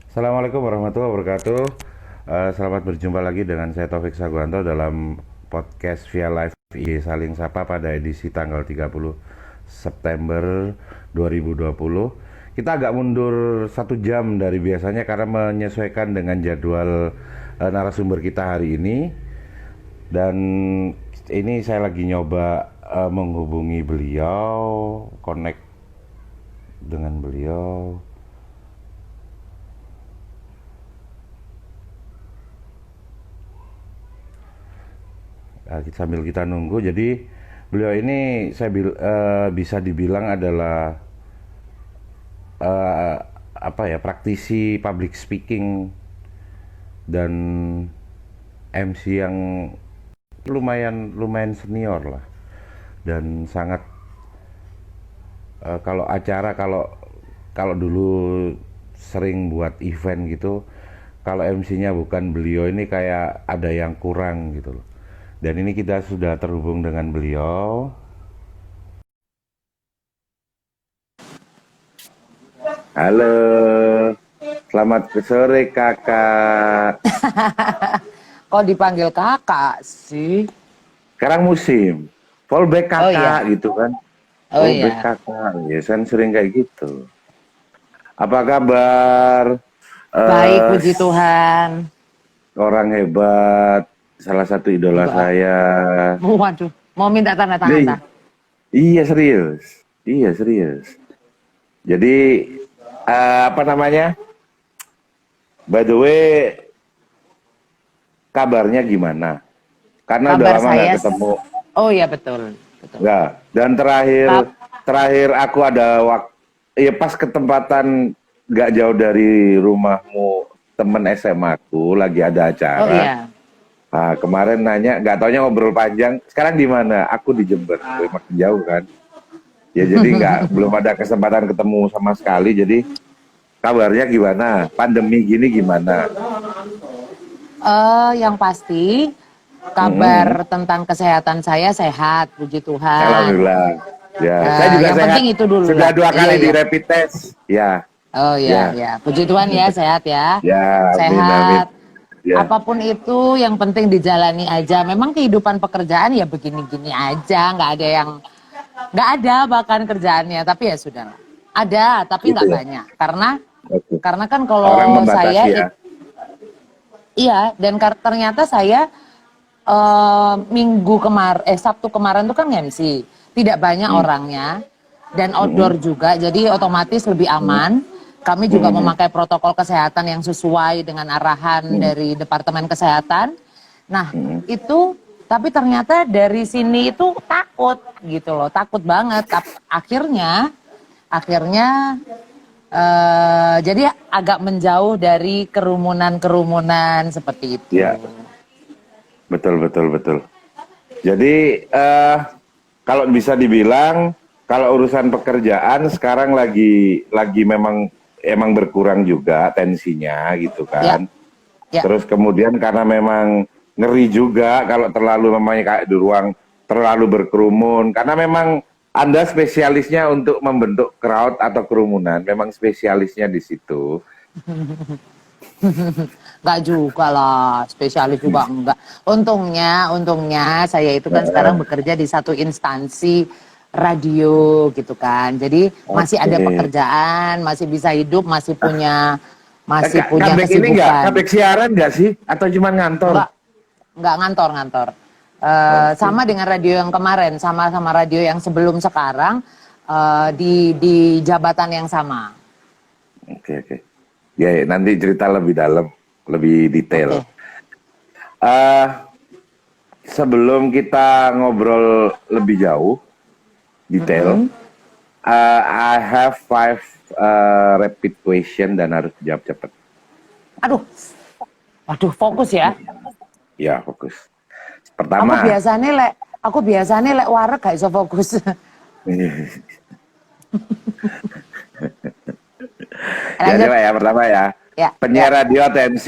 Assalamualaikum warahmatullahi wabarakatuh. Selamat berjumpa lagi dengan saya Taufik Saguanto dalam podcast via live IG Saling Sapa pada edisi tanggal 30 September 2020. Kita agak mundur 1 jam dari biasanya karena menyesuaikan dengan jadwal narasumber kita hari ini. Dan ini saya lagi nyoba menghubungi beliau, connect dengan beliau. Sambil kita nunggu, jadi beliau ini bisa dibilang adalah eh, apa ya, praktisi public speaking dan MC yang lumayan lumayan senior lah, dan sangat kalau acara, kalau kalau dulu sering buat event gitu, kalau MC-nya bukan beliau ini kayak ada yang kurang gitu loh. Dan ini kita sudah terhubung dengan beliau. Halo, selamat sore kakak. Kok dipanggil kakak sih? Sekarang musim fallback Oh iya, kakak gitu kan. oh Fallback iya. kakak, ya kan sering kayak gitu. Apa kabar? Baik, eh puji Tuhan. Orang hebat, salah satu idola Enggak. saya. Waduh, mau minta tanda tangan Nih, tak? iya serius, iya serius. Jadi apa namanya? By the way, kabarnya gimana? Karena udah Kabar lama nggak saya, ketemu. oh iya betul, betul. Ya, dan terakhir Kap, terakhir aku ada waktu, ya pas ketempatan nggak jauh dari rumahmu, temen SMA aku lagi ada oh acara. iya. Nah, kemarin nanya, nggak taunya ngobrol panjang. Sekarang di mana? Aku di Jember, makin jauh kan. Ya jadi belum ada kesempatan ketemu sama sekali. Jadi kabarnya gimana? Pandemi gini gimana? Yang pasti Mm-mm. kabar tentang kesehatan saya sehat, puji Tuhan. Alhamdulillah. Ya, saya juga Yang sehat. penting itu dulu Sudah lah. dua Iya kali di ya. rapid test. Ya, Oh iya, ya, ya. Puji Tuhan ya, sehat ya. ya. Amin, amin. Sehat. Ya, Apapun itu yang penting dijalani aja. Memang kehidupan pekerjaan ya begini-gini aja, nggak ada bahkan kerjaannya. Tapi ya sudah. Ada, tapi gitu nggak ya. banyak. Karena kan Orang kalau membatasi saya, ya. iya. Dan ternyata saya Sabtu kemarin tuh kan MC. Tidak banyak Hmm. orangnya dan Mm-mm. outdoor juga, jadi otomatis lebih Mm-mm. aman. Kami juga Mm-mm. memakai protokol kesehatan yang sesuai dengan arahan Mm-mm. dari Departemen Kesehatan. Nah, Mm-mm. itu tapi ternyata dari sini itu takut gitu loh, takut banget. Akhirnya jadi agak menjauh dari kerumunan-kerumunan seperti itu. Ya, betul, betul, betul. Jadi kalau bisa dibilang, kalau urusan pekerjaan sekarang lagi emang berkurang juga tensinya gitu Ya, kan. ya. Terus kemudian karena memang ngeri juga kalau terlalu namanya kayak di ruang terlalu berkerumun, karena memang Anda spesialisnya untuk membentuk crowd atau kerumunan, memang spesialisnya di situ. Enggak juga lah, spesialis juga enggak. Untungnya saya itu kan sekarang bekerja di satu instansi radio gitu kan. Jadi masih ada Oke. pekerjaan, masih bisa hidup, masih punya Comeback ini nggak? kesibukan. Comeback siaran nggak sih? Atau cuma ngantor? Enggak, enggak ngantor-ngantor. Oke, Sama dengan radio yang kemarin, sama radio yang sebelum sekarang di jabatan yang sama. oke, oke. Ya, ya, nanti cerita lebih dalam, lebih detail. Oke. eh Sebelum kita ngobrol lebih jauh, detail, Mm-mm. I have five rapid question dan harus jawab cepat. Aduh, waduh fokus ya. Ya, fokus. Aku Pertama, biasanya lek aku biasanya lek wareg gak iso fokus. ya Lanjut. coba ya, pertama ya. Ya, Penyiar ya. radio atau MC?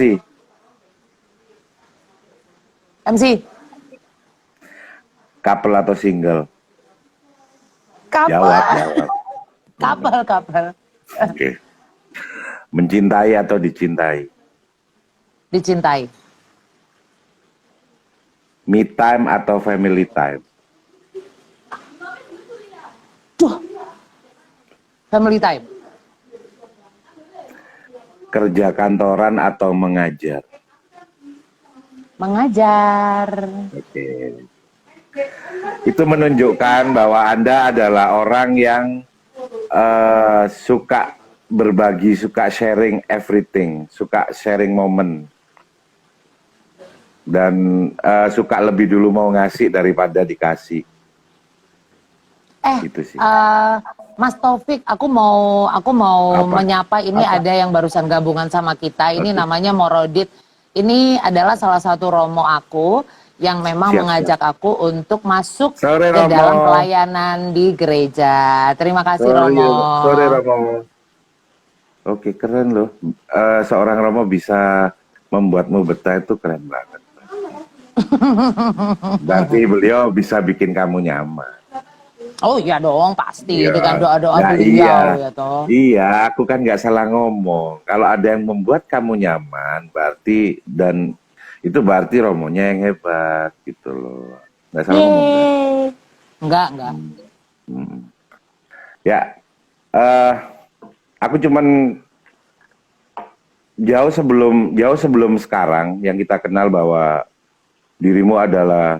MC. Couple atau single? Jawab, Kapal. jawab. Kapal. Oke. Mencintai atau dicintai? Dicintai. Me time atau family time? Duh, family time. Kerja kantoran atau mengajar? Mengajar. Oke. Itu menunjukkan bahwa Anda adalah orang yang suka berbagi, suka sharing everything, suka sharing moment. Dan suka lebih dulu mau ngasih daripada dikasih. Gitu sih. Mas Taufik, aku mau Apa? menyapa ini Apa? ada yang barusan gabungan sama kita. Ini namanya Morodit. Ini adalah salah satu romo aku yang memang Siap, mengajak aku untuk masuk Sore ke dalam Romo. pelayanan di gereja. Terima kasih Sore, Romo. sore Romo. Oke, keren loh. Seorang Romo bisa membuatmu betah itu keren banget. Berarti beliau bisa bikin kamu nyaman. Oh iya dong, pasti Iya. dengan doa-doa Nah, beliau ya toh. iya, aku kan nggak salah ngomong. Kalau ada yang membuat kamu nyaman, berarti dan itu berarti Romonya yang hebat gitu loh. Nggak salah ngomong kan? Yeay. Enggak. Hmm. Ya, aku cuman jauh sebelum sekarang yang kita kenal bahwa dirimu adalah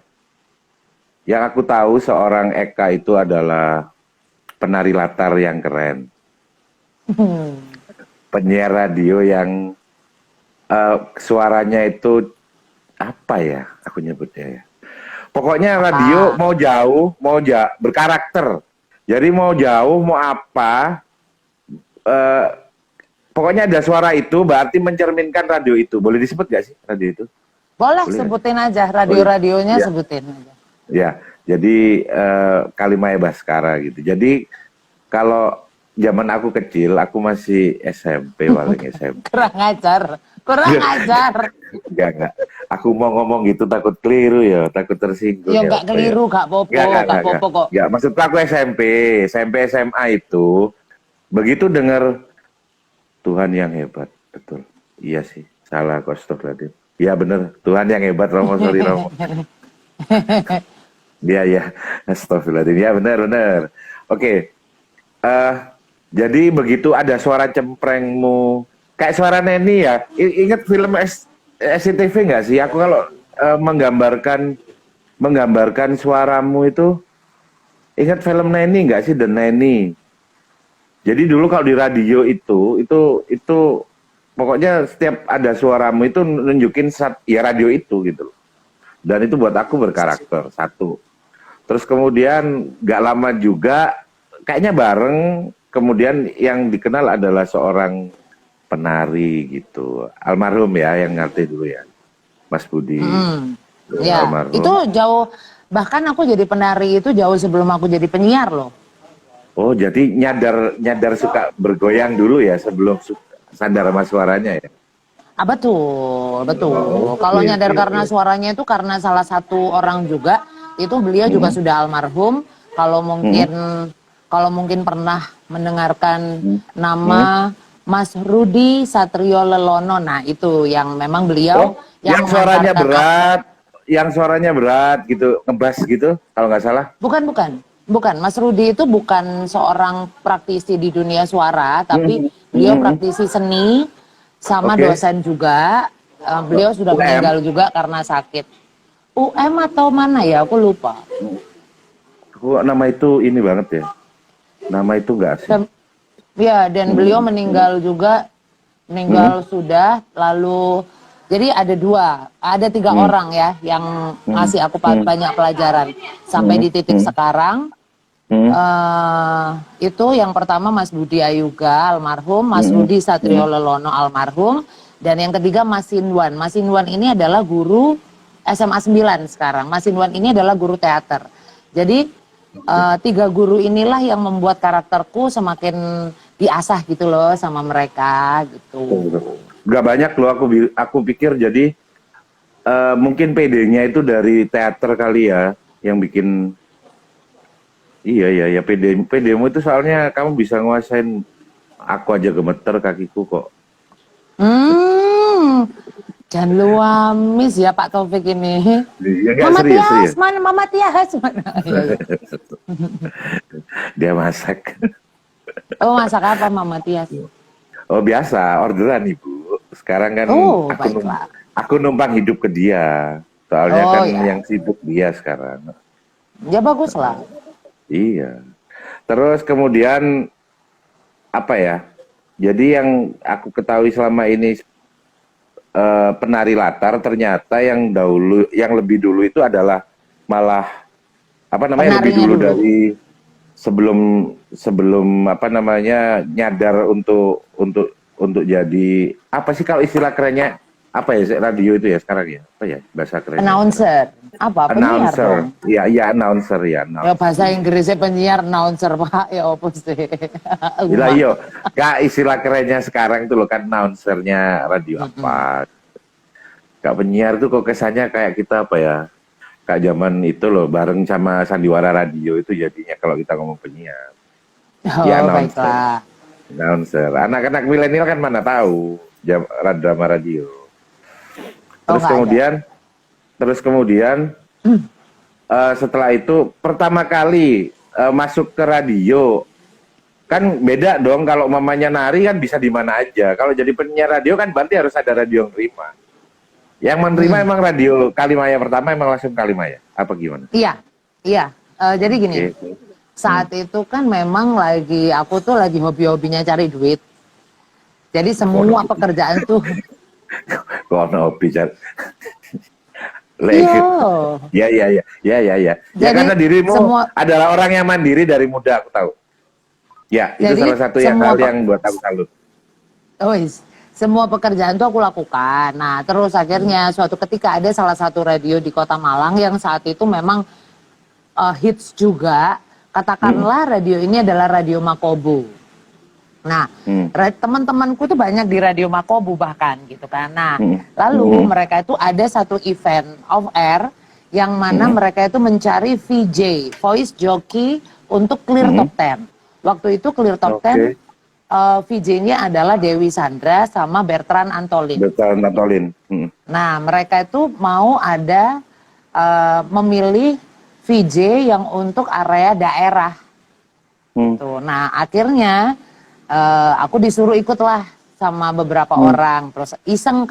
yang aku tahu seorang Eka itu adalah penari latar yang keren, penyiar radio yang suaranya itu apa ya aku nyebutnya ya. Pokoknya radio mau jauh, berkarakter. Jadi mau jauh, mau apa, pokoknya ada suara itu berarti mencerminkan radio itu. Boleh disebut gak sih radio itu? Boleh, Boleh sebutin aja radio-radionya ya. sebutin aja. Ya, jadi Kalimaya Baskara gitu. Jadi kalau zaman aku kecil, aku masih SMP paling SMP. Kurang ajar. Enggak. Aku mau ngomong gitu takut keliru ya, takut tersinggung Ya ya. enggak keliru, enggak popo kok. Ya, maksud aku SMP SMA itu begitu dengar Tuhan yang hebat, betul. Iya sih, salah Astagfirullahaladzim. Iya bener, Tuhan yang hebat, Romo, sorry Romo. Iya, Astagfirullahaladzim. Ya bener. Oke, jadi begitu ada suara cemprengmu, kayak suara Neni ya. Ingat film SCTV nggak sih? Aku kalau menggambarkan suaramu itu, ingat film Neni nggak sih, The Neni? Jadi dulu kalau di radio itu pokoknya setiap ada suaramu itu nunjukin ya radio itu gitu loh. Dan itu buat aku berkarakter satu. Terus kemudian gak lama juga kayaknya bareng, kemudian yang dikenal adalah seorang penari gitu, almarhum ya, yang ngerti dulu ya, Mas Budi. Ya, Almarhum. itu jauh, bahkan aku jadi penari itu jauh sebelum aku jadi penyiar loh. Oh, jadi nyadar suka bergoyang dulu ya sebelum sadar sama suaranya ya. Betul. Oh, Kalau nyadar oke. karena suaranya itu karena salah satu orang juga, itu beliau juga sudah almarhum. Kalau mungkin pernah mendengarkan nama Mas Rudi Satrio Lelono, nah itu yang memang beliau yang suaranya berat gitu, ngebas gitu kalau nggak salah. Bukan. Mas Rudi itu bukan seorang praktisi di dunia suara, tapi beliau praktisi seni sama dosen juga. Beliau sudah meninggal juga karena sakit. UM atau mana ya? Aku lupa. Nama itu ini banget ya. Nama itu nggak asing. Ya, dan beliau meninggal juga, sudah. Lalu, jadi ada tiga orang ya yang ngasih aku banyak pelajaran sampai di titik sekarang. Itu yang pertama Mas Budi Ayuga almarhum, Mas Rudi Satrio Lelono almarhum, dan yang ketiga Mas Sinwan. Mas Sinwan ini adalah guru SMA 9 sekarang. Mas Sinwan ini adalah guru teater. Jadi tiga guru inilah yang membuat karakterku semakin diasah gitu loh sama mereka gitu. Gak banyak loh, aku pikir jadi mungkin PD-nya itu dari teater kali ya yang bikin. Iya, PD-mu itu soalnya kamu bisa nguasain, aku aja gemeter kakiku kok. Jangan luamis ya Pak Taufik ini. Ya nggak Mama serius, Tias, serius. mana Mama Tias? Mana? Iya, iya. Dia masak. Oh, masak apa Mama Tias? Oh biasa, orderan Ibu. Sekarang kan Oh, aku baiklah. aku numpang hidup ke dia. Soalnya Oh kan ya, yang sibuk dia sekarang. ya bagus lah. Iya. Terus kemudian apa ya? Jadi yang aku ketahui selama ini penari latar ternyata yang lebih dulu itu adalah malah apa namanya lebih Penarinya dulu dulu. dari sebelum sebelum apa namanya nyadar untuk jadi apa sih kalau istilah kerennya apa ya radio itu ya sekarang ya apa ya bahasa kerennya sekarang Announcer. Apa? Penyiar announcer dong. ya announcer ya Ya bahasa announcer Inggrisnya penyiar announcer Pak. Ya apa sih? gila Umang. iyo kak istilah kerennya sekarang tuh loh kan announcernya radio Mm-mm. apa kak penyiar tuh kok kesannya kayak kita apa ya kak zaman itu loh bareng sama sandiwara radio itu jadinya kalau kita ngomong penyiar ya Oh, announcer baiklah. announcer anak-anak milenial kan mana tahu drama radio Oh, terus nggak ada. kemudian setelah itu pertama kali masuk ke radio kan beda dong kalau mamanya nari kan bisa di mana aja kalau jadi penyiar radio kan berarti harus ada radio yang terima yang menerima Hmm. emang radio Kalimaya pertama emang langsung Kalimaya apa gimana? Iya, iya. Jadi gini, Oke. saat itu kan memang aku tuh lagi hobi-hobinya cari duit. Jadi semua pekerjaan tuh, Kono bicara. iya. Ya. Ya Jadi karena dirimu semua, adalah orang yang mandiri dari muda aku tahu. Ya, itu jadi salah satu semua hal yang buat aku salut. semua pekerjaan tuh aku lakukan. Nah, terus akhirnya suatu ketika ada salah satu radio di Kota Malang yang saat itu memang hits juga. Katakanlah radio ini adalah Radio Makobo. Nah, teman-temanku tuh banyak di Radio Makobo bahkan gitu kan. Nah, lalu mereka itu ada satu event off air yang mana mereka itu mencari VJ, voice jockey untuk Clear Top 10. Waktu itu Clear Top 10 VJ-nya adalah Dewi Sandra sama Bertrand Antolin. Betul Natolin. Nah, mereka itu mau ada memilih VJ yang untuk area daerah. Tuh. Nah, akhirnya aku disuruh ikutlah sama beberapa orang. Terus iseng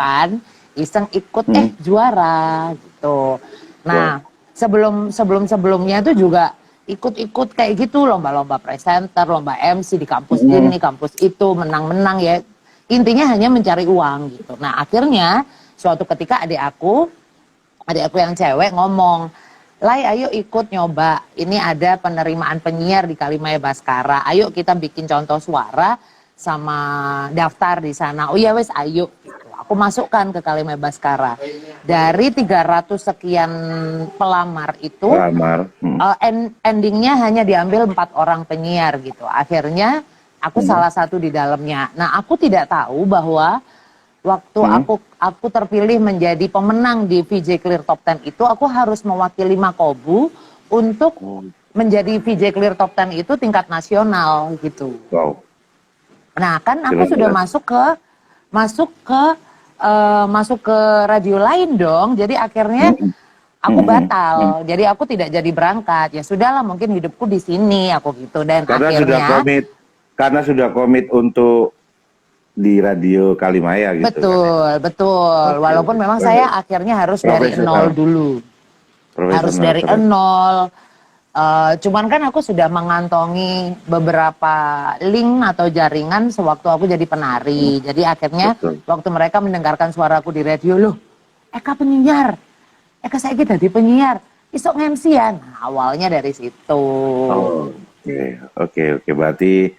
ikut juara gitu. Nah, sebelumnya itu juga ikut kayak gitu lomba-lomba presenter, lomba MC di kampus ini, kampus itu, menang-menang ya. Intinya hanya mencari uang gitu. Nah, akhirnya suatu ketika adik aku yang cewek ngomong, "Lai, ayo ikut nyoba. Ini ada penerimaan penyiar di Kalimaya Baskara. Ayo kita bikin contoh suara sama daftar di sana." Oh iya wes, ayo. Gitu. Aku masukkan ke Kalimaya Baskara. Dari 300 sekian pelamar itu, endingnya hanya diambil 4 orang penyiar gitu. Akhirnya aku salah satu di dalamnya. Nah, aku tidak tahu bahwa waktu aku terpilih menjadi pemenang di VJ Clear Top 10 itu, aku harus mewakili Makobu untuk menjadi VJ Clear Top 10 itu tingkat nasional gitu. Wow. Nah, kan aku sudah masuk ke radio lain dong. Jadi akhirnya aku batal. Jadi aku tidak jadi berangkat. Ya sudahlah, mungkin hidupku di sini aku gitu. Dan akhirnya karena sudah komit untuk di radio Kalimaya gitu. Betul. Okay. Walaupun memang saya akhirnya harus dari nol dulu. Harus dari nol. Cuman kan aku sudah mengantongi beberapa link atau jaringan sewaktu aku jadi penari. Jadi akhirnya waktu mereka mendengarkan suaraku di radio, loh, Eka penyiar. Eka saya jadi penyiar. Isok MC ya. Nah, awalnya dari situ. Oke. Berarti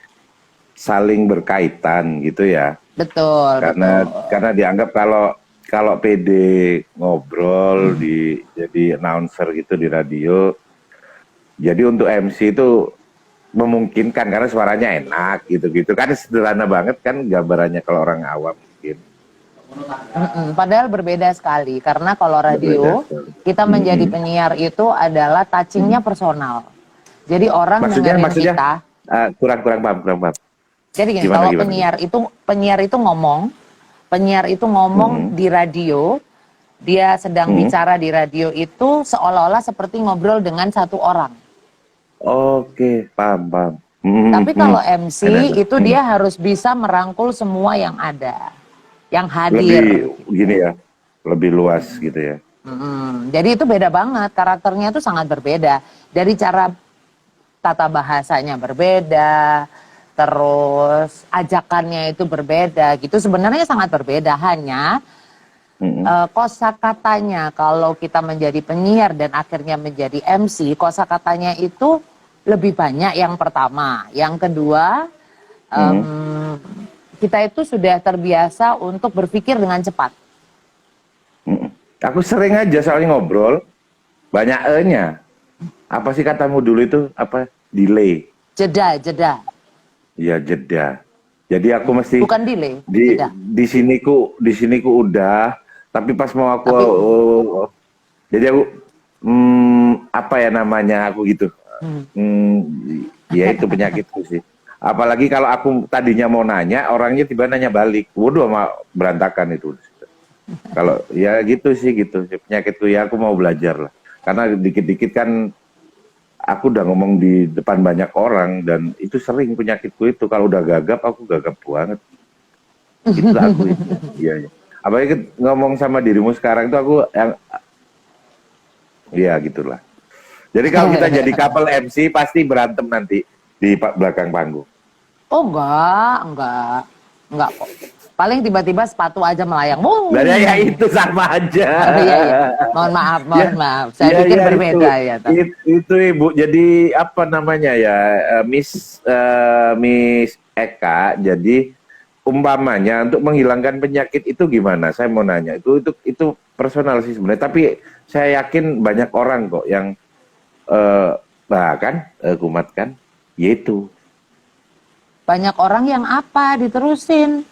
saling berkaitan gitu ya. Betul. Karena dianggap kalau PD ngobrol jadi announcer gitu di radio, jadi untuk MC itu memungkinkan karena suaranya enak gitu kan, sederhana banget kan gambarannya kalau orang awam mungkin. Padahal berbeda sekali karena kalau radio kita menjadi penyiar itu adalah touchingnya personal. Jadi orang dengerin kita. Kurang paham. Jadi gini, kalau penyiar itu ngomong, Penyiar itu ngomong di radio, dia sedang bicara di radio itu seolah-olah seperti ngobrol dengan satu orang. Oke, paham. Tapi kalau MC Ada. itu dia harus bisa merangkul semua yang ada, yang hadir. Lebih gini ya, lebih luas gitu ya. Jadi itu beda banget, karakternya itu sangat berbeda. Dari cara tata bahasanya berbeda, terus ajakannya itu berbeda gitu. Sebenarnya sangat berbeda, hanya kosakatanya kalau kita menjadi penyiar dan akhirnya menjadi MC, kosakatanya itu lebih banyak yang pertama. Yang kedua, kita itu sudah terbiasa untuk berpikir dengan cepat. Aku sering aja soalnya ngobrol, banyak E-nya. Apa sih katamu dulu itu? Apa? Delay. Jeda. Iya, jeda. Jadi aku mesti Bukan delay, di jeda. di sini ku udah, tapi pas mau aku jadi aku apa ya namanya aku gitu. Ya itu penyakitku sih. Apalagi kalau aku tadinya mau nanya, orangnya tiba nanya balik. Waduh, sama berantakan itu. Kalau ya gitu sih penyakitku ya, aku mau belajar lah. Karena dikit-dikit kan aku udah ngomong di depan banyak orang dan itu sering penyakitku itu. Kalau udah gagap aku gagap banget. Itu aku itu. Iya. Apalagi ngomong sama dirimu sekarang itu aku yang ya gitulah. Jadi kalau kita jadi couple MC pasti berantem nanti di belakang panggung. Oh enggak kok. Paling tiba-tiba sepatu aja melayang. Nah, ya itu sama aja. Iya. Mohon maaf. Saya pikir berbeda itu, ya. Itu Ibu, jadi apa namanya ya, Miss Eka. Jadi umpamanya untuk menghilangkan penyakit itu gimana? Saya mau nanya. Itu personal sih sebenarnya. Tapi saya yakin banyak orang kok yang bahkan kumat kan, yaitu Banyak orang yang apa diterusin.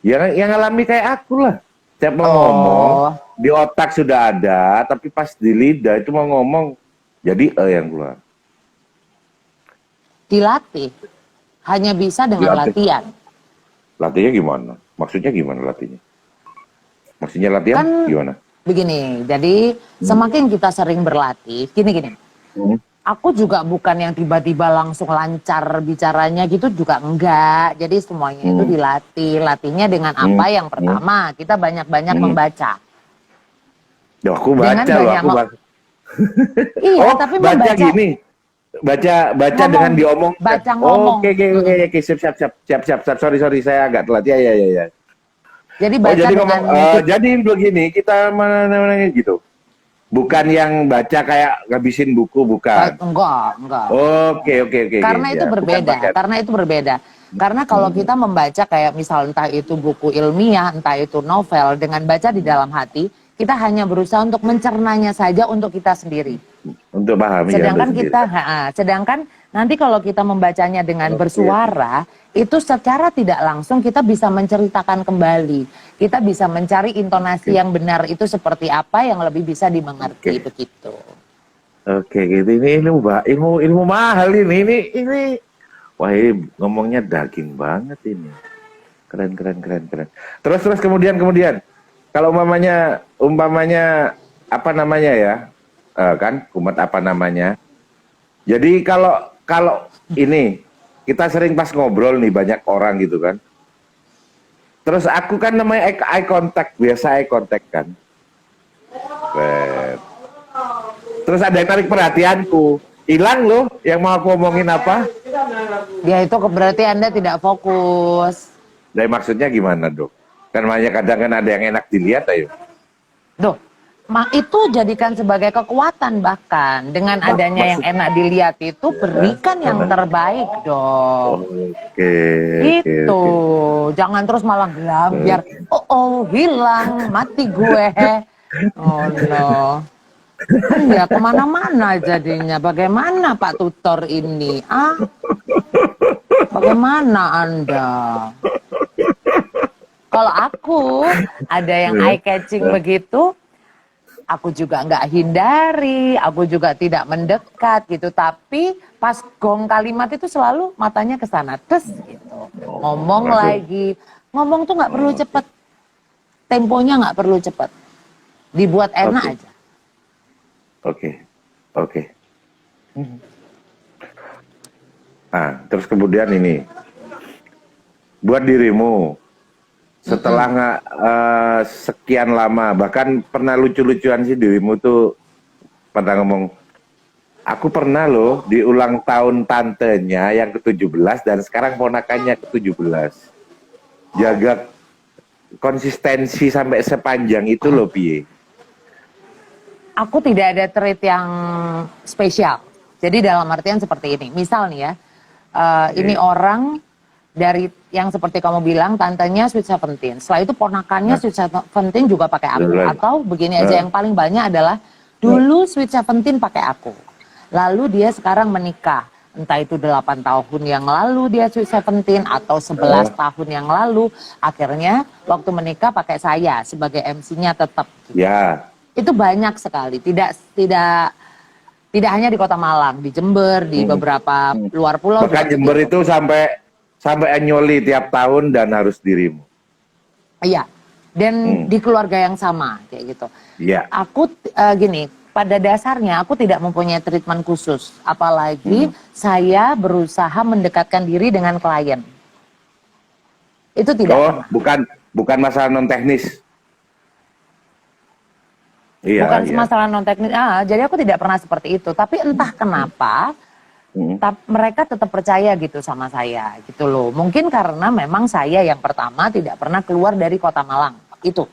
yang alami kayak aku lah. Setiap mau ngomong, di otak sudah ada, tapi pas di lidah itu mau ngomong, jadi yang keluar. Dilatih. Hanya bisa dengan latihan. Latihnya gimana? Maksudnya gimana latihnya? Maksudnya latihan Kan gimana? begini, jadi semakin kita sering berlatih, gini. Aku juga bukan yang tiba-tiba langsung lancar bicaranya gitu juga enggak. Jadi semuanya itu dilatih. Latihnya dengan apa? Yang pertama, kita banyak-banyak membaca. Ya, aku baca loh, aku baca. Iya, tapi baca membaca gini. Baca ngomong, dengan diomong. Baca ngomong. Oke, siap. Sorry, saya agak telat. Ya. Jadi baca jadi dengan jadi begini, kita mana gitu. Bukan yang baca kayak ngabisin buku, bukan. Enggak. Oke. Karena itu berbeda. Karena kalau kita membaca kayak misal entah itu buku ilmiah, entah itu novel, dengan baca di dalam hati, kita hanya berusaha untuk mencernanya saja untuk kita sendiri. Untuk pahami. Sedangkan nanti kalau kita membacanya dengan bersuara, itu secara tidak langsung kita bisa menceritakan kembali. Kita bisa mencari intonasi yang benar itu seperti apa yang lebih bisa dimengerti begitu. Oke, gitu. Ini ilmu mahal ini. Wah, ini ngomongnya daging banget ini. Keren. Terus kemudian kalau umpamanya apa namanya ya? Kan kumat apa namanya? Jadi kalau ini kita sering pas ngobrol nih banyak orang gitu kan. Terus aku kan namanya eye contact, biasa eye contact kan. Terus ada yang tarik perhatianku. Hilang loh yang mau aku ngomongin apa. Ya itu berarti Anda tidak fokus. Dari maksudnya gimana dok? Kan makanya kadang kan ada yang enak dilihat ayo. Itu jadikan sebagai kekuatan bahkan. Dengan adanya yang enak dilihat itu berikan yang terbaik dong. Gitu. Jangan terus malah biar hilang mati gue. Oh no. Kan ya kemana-mana jadinya. Bagaimana Pak Tutor ini? Bagaimana Anda? Kalau aku ada yang eye catching begitu, aku juga nggak hindari, aku juga tidak mendekat gitu. Tapi pas gong kalimat itu selalu matanya ke sana, terus gitu. Ngomong lagi, ngomong tuh nggak perlu cepet. temponya nggak perlu cepat, dibuat enak Oke, aja. oke, oke. Nah, terus kemudian ini, buat dirimu, setelah Mm-mm. nggak sekian lama, bahkan pernah lucu-lucuan sih dirimu tuh pernah ngomong, aku pernah loh di ulang tahun tantenya yang ke-17 dan sekarang ponakannya ke-17. Jaga konsistensi sampai sepanjang itu loh, Pie. Aku tidak ada trait yang spesial. Jadi dalam artian seperti ini. Misal nih ya, ini Oke. orang dari yang seperti kamu bilang, tantenya Sweet Seventeen. Setelah itu ponakannya Nah, Sweet Seventeen juga pakai aku. beneran. Atau begini aja, Nah, yang paling banyak adalah nah, dulu Sweet Seventeen pakai aku. Lalu dia sekarang menikah. Entah itu 8 tahun yang lalu dia Sweet Seventeen atau 11 nah, tahun yang lalu. Akhirnya waktu menikah pakai saya sebagai MC-nya tetap gitu. ya. Itu banyak sekali, tidak hanya di Kota Malang, di Jember, di Hmm, beberapa hmm. luar pulau Bahkan juga Jember begitu. itu sampai sampai anyoli tiap tahun dan harus dirimu. Iya, dan Hmm, di keluarga yang sama kayak gitu. ya. Aku gini, pada dasarnya aku tidak mempunyai treatment khusus, apalagi Hmm. saya berusaha mendekatkan diri dengan klien. Itu tidak Oh, pernah. bukan bukan masalah non teknis. Iya, Bukan iya. masalah non teknis, jadi aku tidak pernah seperti itu. Tapi entah Hmm, kenapa hmm, mereka tetap percaya gitu sama saya gitu loh. Mungkin karena memang saya yang pertama tidak pernah keluar dari Kota Malang. Itu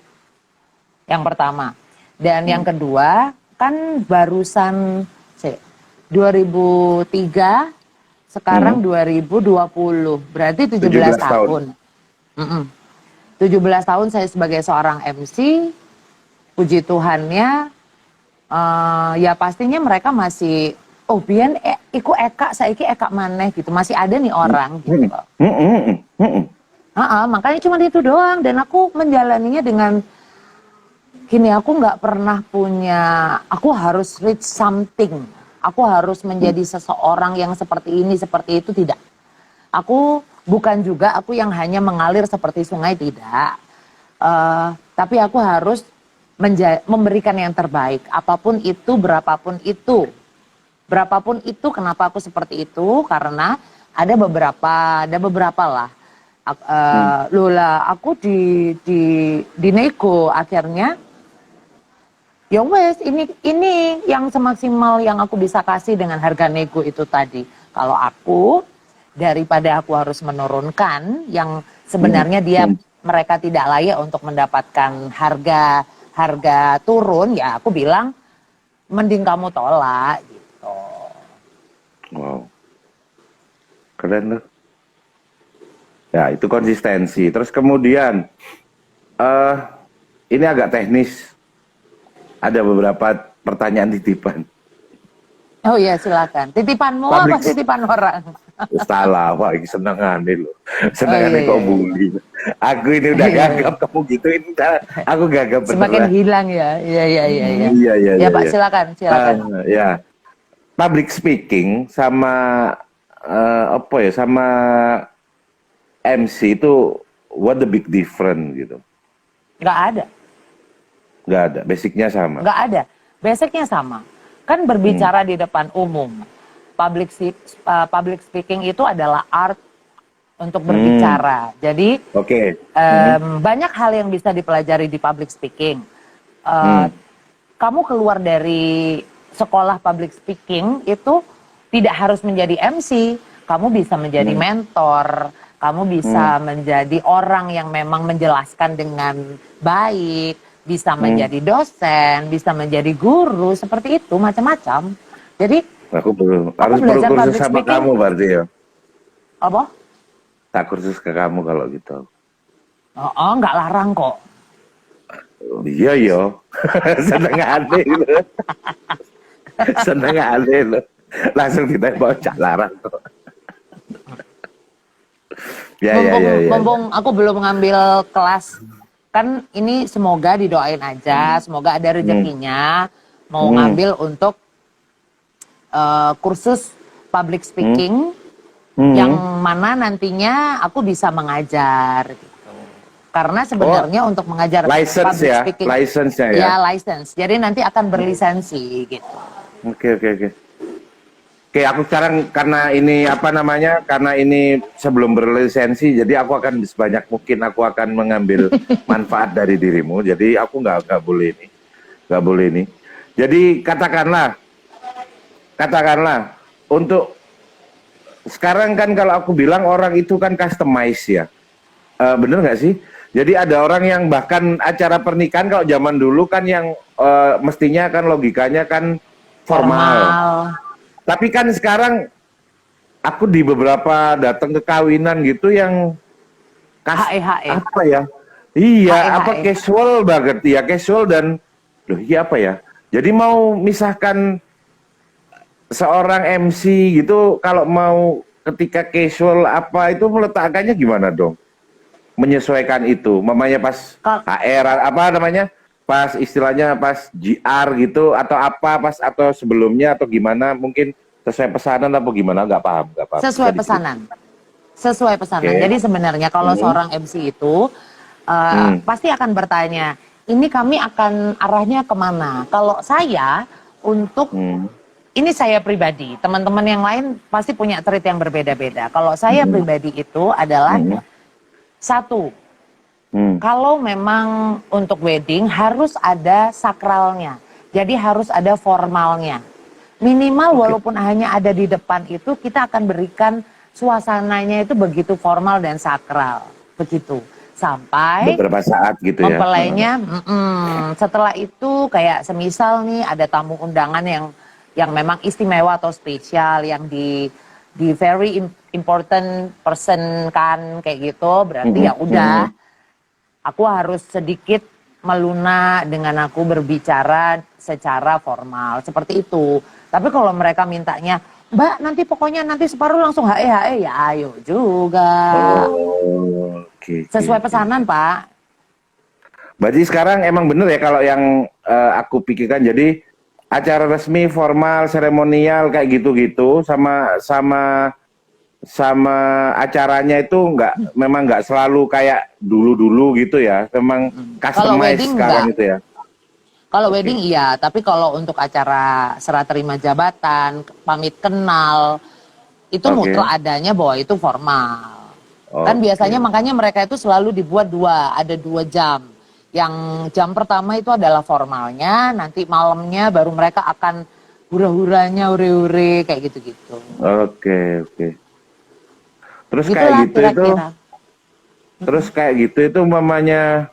yang pertama. Dan yang hmm. kedua kan barusan 2003 Hmm. sekarang 2020. Berarti 17 17 tahun. tahun. Mm-mm. 17 tahun saya sebagai seorang MC, puji Tuhannya ya pastinya mereka masih biyen iku Eka saiki Eka maneh gitu. Masih ada nih Hmm, orang gitu hmm, loh. hmm, hmm, hmm, hmm. Makanya cuma itu doang dan aku menjalaninya dengan gini, aku nggak pernah punya, aku harus reach something. Aku harus Hmm. menjadi seseorang yang seperti ini, seperti itu, tidak. Aku bukan juga aku yang hanya mengalir seperti sungai, tidak. Tapi aku harus memberikan yang terbaik, apapun itu, berapapun itu. Berapapun itu, kenapa aku seperti itu? Karena ada beberapa lah. Hmm. Lola, aku di nego akhirnya. Ya wes, ini yang semaksimal yang aku bisa kasih dengan harga nego itu tadi. Kalau aku daripada aku harus menurunkan yang Hmm. sebenarnya Hmm. mereka tidak layak untuk mendapatkan harga harga turun, ya aku bilang mending kamu tolak gitu. Wow, keren loh. Ya, itu konsistensi. Terus kemudian, eh ini agak teknis. Ada beberapa pertanyaan titipan. Oh iya silakan. Titipanmu apa Public titipan orang? salah, wah ini senengane loh. Oh iya Senengane iya kok iya. bully. Aku ini udah Iya iya. gagap kamu gituin, aku gagap Semakin beneran. hilang ya. Iya iya iya iya. Iya, iya, Ya iya, Pak iya. silakan Eh, silakan. ya, public speaking sama apa ya, sama MC itu what the big difference gitu. Nggak ada. Nggak ada, basicnya sama. Nggak ada. Basicnya sama. Kan Hmm. berbicara di depan umum. Public speaking itu adalah art untuk Hmm. berbicara. Jadi Oke. Hmm. banyak hal yang bisa dipelajari di public speaking. Eh, Hmm. Kamu keluar dari sekolah public speaking itu tidak harus menjadi MC. Kamu bisa menjadi Hmm. mentor. Kamu Hmm. bisa menjadi orang yang memang menjelaskan dengan baik. Bisa Hmm. menjadi dosen, bisa menjadi guru, seperti itu, macam-macam. Jadi aku Harus perlu belajar kursus public sama speaking, kamu berarti ya. apa? Tak kursus ke kamu kalau gitu. Oh, nggak larang kok. Oh, iya yo. Seneng aneh lo. Seneng aneh lo. Langsung ditembak cak larang tuh. Ya, ya, Mumpung, ya, ya, ya. mumpung aku belum ngambil kelas, kan ini semoga didoain aja, semoga ada Hmm. rezekinya, mau Hmm. ngambil untuk kursus public Hmm. speaking, yang Hmm. mana nantinya aku bisa mengajar gitu. Karena sebenarnya untuk mengajar license public ya, speaking, license-nya ya. ya license. Jadi nanti akan berlisensi gitu. Oke. Oke, aku sekarang karena ini apa namanya? Karena ini sebelum berlisensi, jadi aku akan sebanyak mungkin aku akan mengambil manfaat dari dirimu. Jadi aku nggak boleh ini, nggak boleh ini. Jadi katakanlah untuk sekarang kan kalau aku bilang orang itu kan customize ya. Bener nggak sih? Jadi ada orang yang bahkan acara pernikahan kalau zaman dulu kan yang mestinya kan logikanya kan formal. Tapi kan sekarang aku di beberapa datang ke kawinan gitu yang HE. apa ya? Iya, HE. apa casual banget ya, casual dan loh iya apa ya? Jadi mau misahkan seorang MC gitu kalau mau ketika casual apa itu meletakkannya gimana dong? Menyesuaikan itu, mamanya pas HR apa namanya? Pas istilahnya pas GR gitu atau apa pas atau sebelumnya atau gimana mungkin sesuai pesanan apa gimana nggak paham. Sesuai pesanan. Okay. Jadi sebenarnya kalau seorang MC itu pasti akan bertanya, ini kami akan arahnya kemana? Kalau saya untuk ini saya pribadi, teman-teman yang lain pasti punya treat yang berbeda-beda. Kalau saya pribadi itu adalah satu, kalau memang untuk wedding harus ada sakralnya. Jadi harus ada formalnya. Minimal walaupun hanya ada di depan itu kita akan berikan suasananya itu begitu formal dan sakral. Begitu. Sampai beberapa saat gitu ya. Mempelainya setelah itu kayak semisal nih ada tamu undangan yang memang istimewa atau spesial yang di very important person kan kayak gitu, berarti ya udah aku harus sedikit melunak dengan aku berbicara secara formal seperti itu. Tapi kalau mereka mintanya, Mbak nanti pokoknya nanti separuh langsung HE ya ayo juga. Sesuai pesanan Pak. Berarti sekarang emang bener ya kalau yang aku pikirkan jadi acara resmi formal seremonial kayak gitu-gitu sama acaranya itu memang nggak selalu kayak dulu gitu ya, memang customize sekarang itu ya. Kalau wedding iya, tapi kalau untuk acara serah terima jabatan, pamit kenal, itu mutlak adanya bahwa itu formal. Kan biasanya makanya mereka itu selalu dibuat ada 2 jam. Yang jam pertama itu adalah formalnya, nanti malamnya baru mereka akan hura-huranya, ure-ure kayak gitu-gitu. Oke. Terus Gitulah, kayak gitu kira-kira. Terus kayak gitu itu mamanya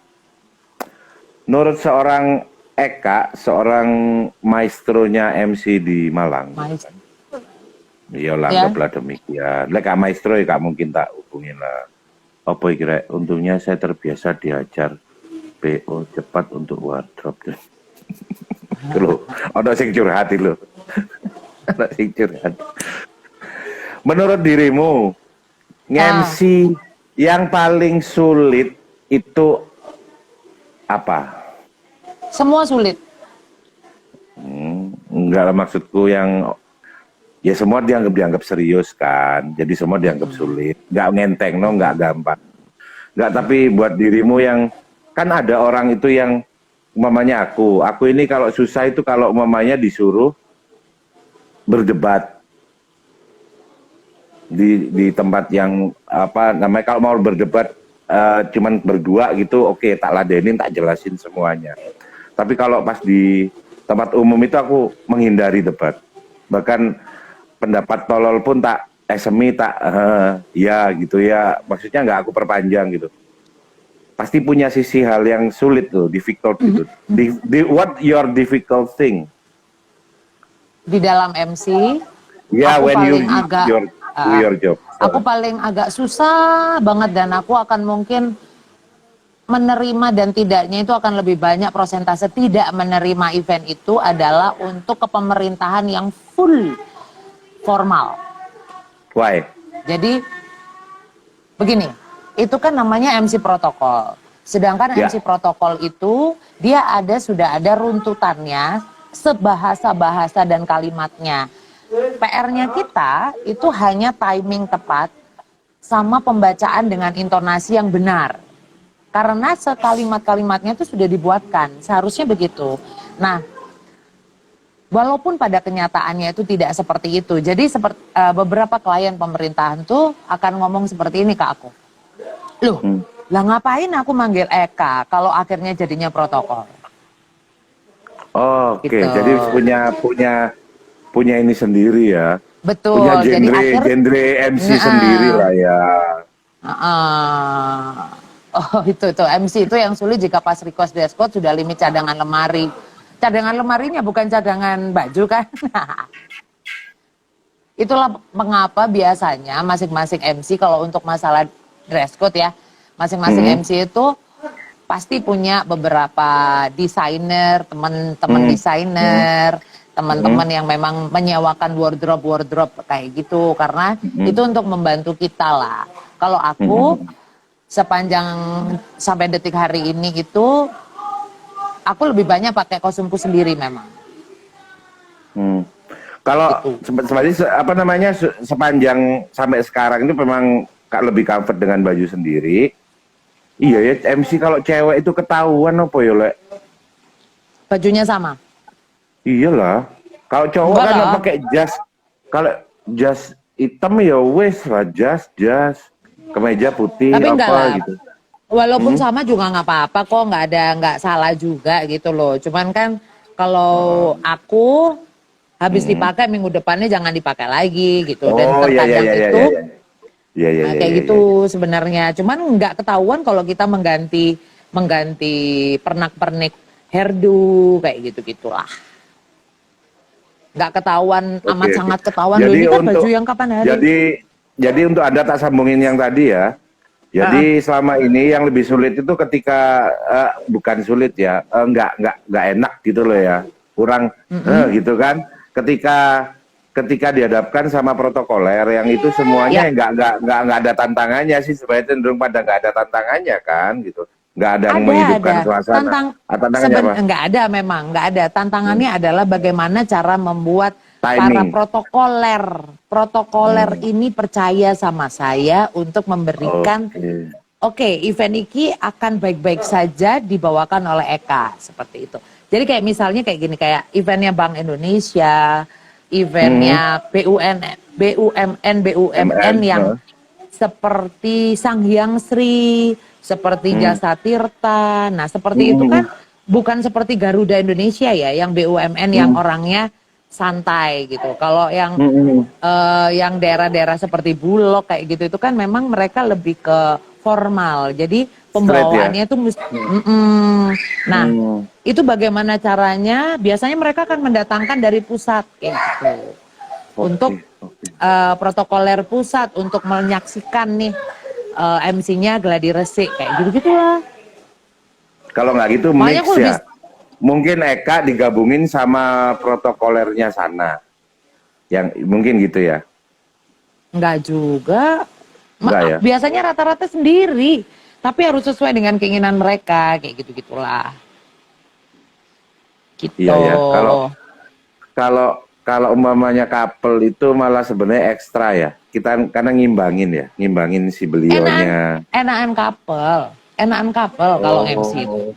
menurut seorang Eka, seorang maestronya MC di Malang. Iya lah, anggaplah demikian. Lek maestro ya kak mungkin tak hubungin lah. Apa kira? Untungnya saya terbiasa diajar PO cepat untuk wardrobe. Loh, ada sing curhat lo. Ada sing curhat. Menurut dirimu, MC yang paling sulit itu apa? Semua sulit. Enggak lah, maksudku yang ya semua dianggap serius kan, jadi semua dianggap sulit, nggak ngenteng no, nggak gampang, nggak. Tapi buat dirimu yang kan ada orang itu yang mamanya aku ini kalau susah itu kalau mamanya disuruh berdebat di tempat yang apa namanya, kalau mau berdebat cuman berdua gitu, oke, tak ladenin, tak jelasin semuanya. Tapi kalau pas di tempat umum itu aku menghindari debat. Bahkan pendapat tolol pun tak SMI tak ya gitu ya. Maksudnya nggak aku perpanjang gitu. Pasti punya sisi hal yang sulit tuh, difficult gitu. What your difficult thing? Di dalam MC, ya, aku when paling you agak do your job. Aku paling agak susah banget dan aku akan mungkin menerima dan tidaknya itu akan lebih banyak persentase tidak menerima event itu adalah untuk kepemerintahan yang full formal. Why? Jadi begini, itu kan namanya MC protokol. Sedangkan MC protokol itu dia sudah ada runtutannya, sebahasa-bahasa dan kalimatnya. PR-nya kita itu hanya timing tepat sama pembacaan dengan intonasi yang benar. Karena sekalimat-kalimatnya itu sudah dibuatkan, seharusnya begitu. Nah, walaupun pada kenyataannya itu tidak seperti itu. Jadi beberapa klien pemerintahan tuh akan ngomong seperti ini ke aku. Loh, lah ngapain aku manggil Eka kalau akhirnya jadinya protokol? Oke, Gitu. jadi punya ini sendiri ya. Punya Betul. Jadi genre MC sendiri lah ya. Oh itu MC itu yang sulit jika pas request dress code sudah limit cadangan lemari. Cadangan lemarinya bukan cadangan baju kan? Itulah mengapa biasanya masing-masing MC kalau untuk masalah dress code ya, masing-masing MC itu pasti punya beberapa desainer, teman-teman desainer, teman-teman yang memang menyewakan wardrobe kayak gitu, karena itu untuk membantu kita lah. Kalau aku sepanjang sampai detik hari ini itu, aku lebih banyak pakai kostumku sendiri memang. Kalau Gitu. apa namanya sepanjang sampai sekarang itu memang lebih comfort dengan baju sendiri. Iya ya, MC kalau cewek itu ketahuan apa ya, Lek? Bajunya sama. Iyalah. Kalau cowok Enggak kan lah. pakai jas. Kalau jas hitam ya wes lah, jas. Kemeja putih Tapi enggak apa lah. gitu. Walaupun sama juga nggak apa-apa kok, nggak salah juga gitu loh. Cuman kan kalau aku habis dipakai minggu depannya jangan dipakai lagi gitu. Dan Oh terkadang itu ya. kayak gitu sebenarnya. Cuman nggak ketahuan kalau kita mengganti pernak-pernik hairdo kayak gitu-gitulah. Nggak ketahuan, amat Oke. sangat ketahuan. Loh Jadi ini kan baju yang kapan hari? jadi untuk Anda tak sambungin yang tadi ya. Jadi selama ini yang lebih sulit itu ketika bukan sulit ya, nggak enak gitu loh ya, kurang gitu kan. Ketika dihadapkan sama protokoler yang itu semuanya nggak ada tantangannya sih, sebenarnya cenderung pada nggak ada tantangannya kan gitu, nggak ada yang menghidupkan suasana. Tantangannya apa? Nggak ada memang, nggak ada. Tantangannya adalah bagaimana cara membuat para Timing. protokoler ini percaya sama saya untuk memberikan oke, event ini akan baik-baik saja dibawakan oleh Eka seperti itu. Jadi kayak misalnya kayak gini, kayak eventnya Bank Indonesia, eventnya BUMN yang seperti Sanghyang Sri, seperti Jasa Tirta. Nah, seperti itu kan bukan seperti Garuda Indonesia ya, yang BUMN yang orangnya santai gitu. Kalau yang daerah-daerah seperti Bulog kayak gitu itu kan memang mereka lebih ke formal. Jadi pembawaannya tuh nah, itu bagaimana caranya? Biasanya mereka akan mendatangkan dari pusat kayak gitu. Untuk protokoler pusat untuk menyaksikan nih MC-nya gladi resik kayak gitu-gitu lah. Kalau nggak gitu mix ya. Mungkin Eka digabungin sama protokolernya sana. Yang mungkin gitu ya. Enggak juga. Enggak ya? Biasanya rata-rata sendiri. Tapi harus sesuai dengan keinginan mereka. Kayak gitu-gitulah. Gitu. Iya ya. Kalau umpamanya couple itu malah sebenarnya ekstra ya. Kita karena ngimbangin si beliaunya. Enakan couple kalau MC itu.